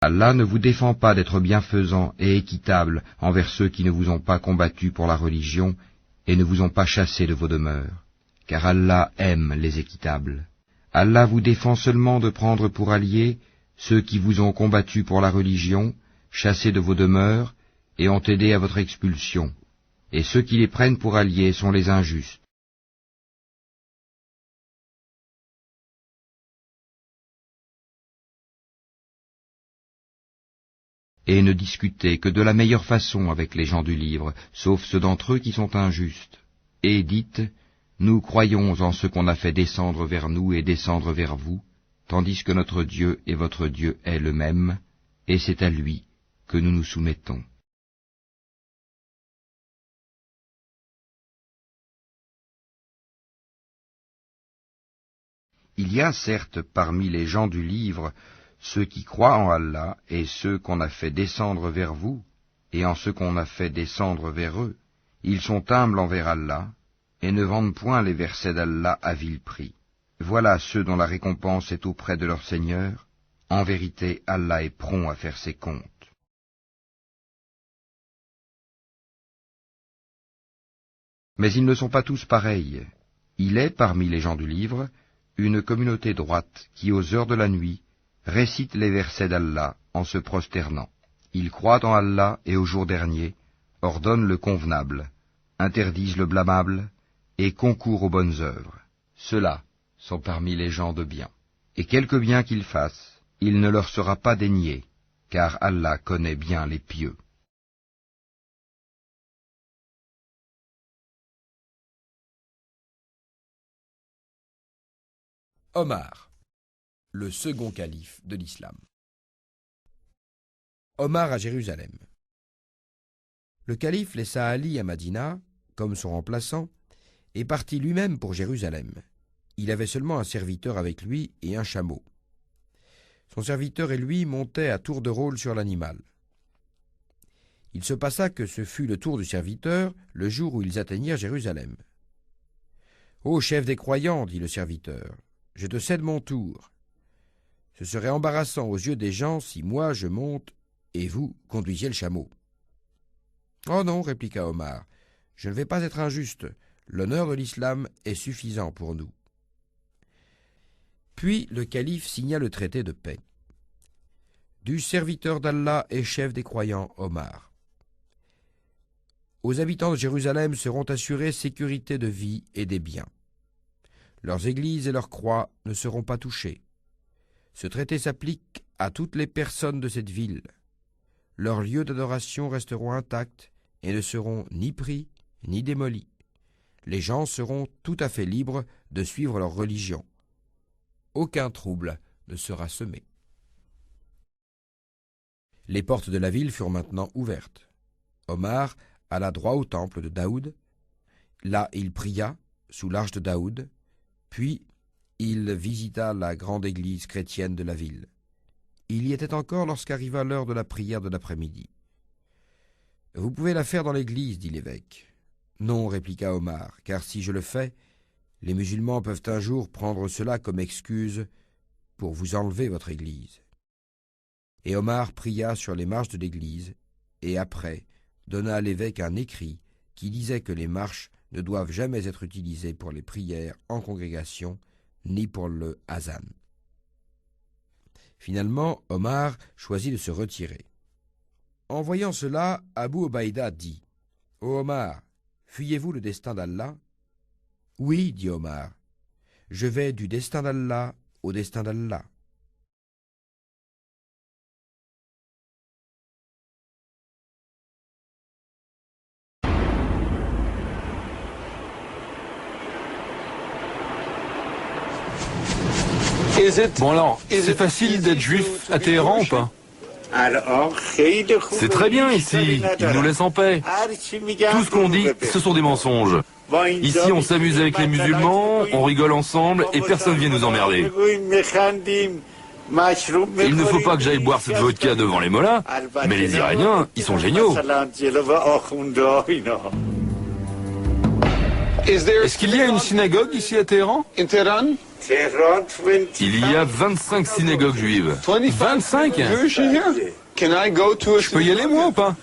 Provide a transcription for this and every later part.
Allah ne vous défend pas d'être bienfaisant et équitable envers ceux qui ne vous ont pas combattu pour la religion et ne vous ont pas chassé de vos demeures, car Allah aime les équitables. Allah vous défend seulement de prendre pour alliés ceux qui vous ont combattu pour la religion, chassés de vos demeures et ont aidé à votre expulsion, et ceux qui les prennent pour alliés sont les injustes. Et ne discutez que de la meilleure façon avec les gens du livre, sauf ceux d'entre eux qui sont injustes. Et dites, nous croyons en ce qu'on a fait descendre vers nous et descendre vers vous, tandis que notre Dieu et votre Dieu est le même, et c'est à lui que nous nous soumettons. Il y a certes parmi les gens du livre ceux qui croient en Allah et ceux qu'on a fait descendre vers vous, et en ceux qu'on a fait descendre vers eux. Ils sont humbles envers Allah, et ne vendent point les versets d'Allah à vil prix. Voilà ceux dont la récompense est auprès de leur Seigneur. En vérité, Allah est prompt à faire ses comptes. Mais ils ne sont pas tous pareils. Il est, parmi les gens du livre, une communauté droite qui, aux heures de la nuit, récite les versets d'Allah en se prosternant. Ils croient en Allah et au jour dernier, ordonnent le convenable, interdisent le blâmable et concourent aux bonnes œuvres. Ceux-là sont parmi les gens de bien. Et quelque bien qu'ils fassent, il ne leur sera pas dénié, car Allah connaît bien les pieux. Omar, le second calife de l'islam. Omar à Jérusalem. Le calife laissa Ali à Madina, comme son remplaçant, et partit lui-même pour Jérusalem. Il avait seulement un serviteur avec lui et un chameau. Son serviteur et lui montaient à tour de rôle sur l'animal. Il se passa que ce fut le tour du serviteur le jour où ils atteignirent Jérusalem. « Ô chef des croyants, dit le serviteur, je te cède mon tour. Ce serait embarrassant aux yeux des gens si moi je monte et vous conduisiez le chameau. »« Oh non, répliqua Omar, je ne vais pas être injuste. L'honneur de l'islam est suffisant pour nous. » Puis le calife signa le traité de paix. Du serviteur d'Allah et chef des croyants, Omar. Aux habitants de Jérusalem seront assurés sécurité de vie et des biens. Leurs églises et leurs croix ne seront pas touchées. Ce traité s'applique à toutes les personnes de cette ville. Leurs lieux d'adoration resteront intacts et ne seront ni pris ni démolis. Les gens seront tout à fait libres de suivre leur religion. Aucun trouble ne sera semé. Les portes de la ville furent maintenant ouvertes. Omar alla droit au temple de Daoud. Là, il pria, sous l'arche de Daoud, puis il visita la grande église chrétienne de la ville. Il y était encore lorsqu'arriva l'heure de la prière de l'après-midi. « Vous pouvez la faire dans l'église, dit l'évêque. »« Non, répliqua Omar, car si je le fais, les musulmans peuvent un jour prendre cela comme excuse pour vous enlever votre église. » Et Omar pria sur les marches de l'église, et après donna à l'évêque un écrit qui disait que les marches ne doivent jamais être utilisées pour les prières en congrégation, ni pour le hazan. Finalement, Omar choisit de se retirer. En voyant cela, Abu Obaïda dit « Ô Omar, fuyez-vous le destin d'Allah » ? « Oui, dit Omar, je vais du destin d'Allah au destin d'Allah. » Bon alors, c'est facile d'être juif à Téhéran ou pas? C'est très bien ici, ils nous laissent en paix. Tout ce qu'on dit, ce sont des mensonges. Ici, on s'amuse avec les musulmans, on rigole ensemble et personne vient nous emmerder. Il ne faut pas que j'aille boire cette vodka devant les mollahs, mais les Iraniens, ils sont géniaux. Est-ce qu'il y a une synagogue ici à Téhéran? Il y a 25 synagogues juives. 25? Je peux y aller moi ou pas?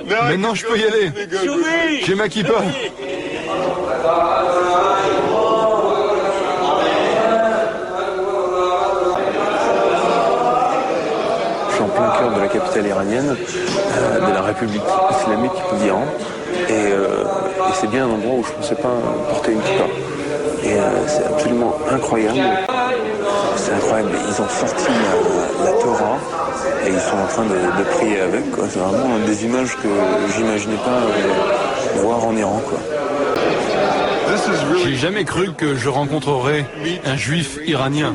Maintenant je peux y aller. J'ai ma kippa. Je suis en plein cœur de la capitale iranienne, de la République islamique d'Iran. Et c'est bien un endroit où je ne pensais pas porter une kippa. Et c'est absolument incroyable. C'est incroyable. Ils ont sorti la Torah et ils sont en train de prier avec, quoi. C'est vraiment des images que j'imaginais pas voir en Iran, quoi. J'ai jamais cru que je rencontrerais un juif iranien.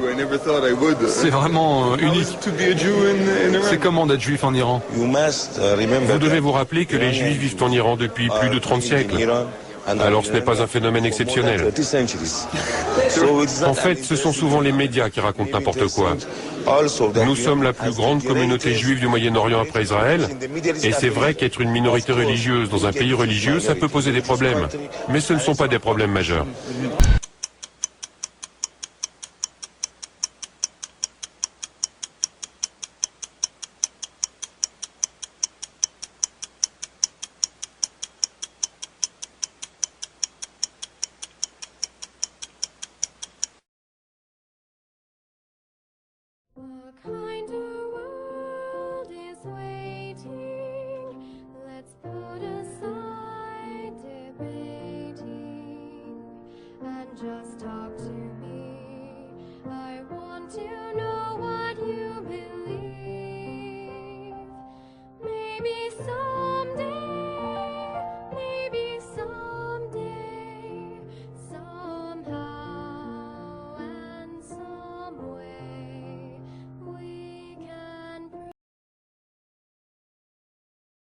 C'est vraiment unique. C'est comment d'être juif en Iran? Vous devez vous rappeler que les Juifs vivent en Iran depuis plus de 30 siècles. Alors ce n'est pas un phénomène exceptionnel. En fait, ce sont souvent les médias qui racontent n'importe quoi. Nous sommes la plus grande communauté juive du Moyen-Orient après Israël, et c'est vrai qu'être une minorité religieuse dans un pays religieux, ça peut poser des problèmes. Mais ce ne sont pas des problèmes majeurs. What kind of world is waiting? Let's put aside debating and just talk to me. I want to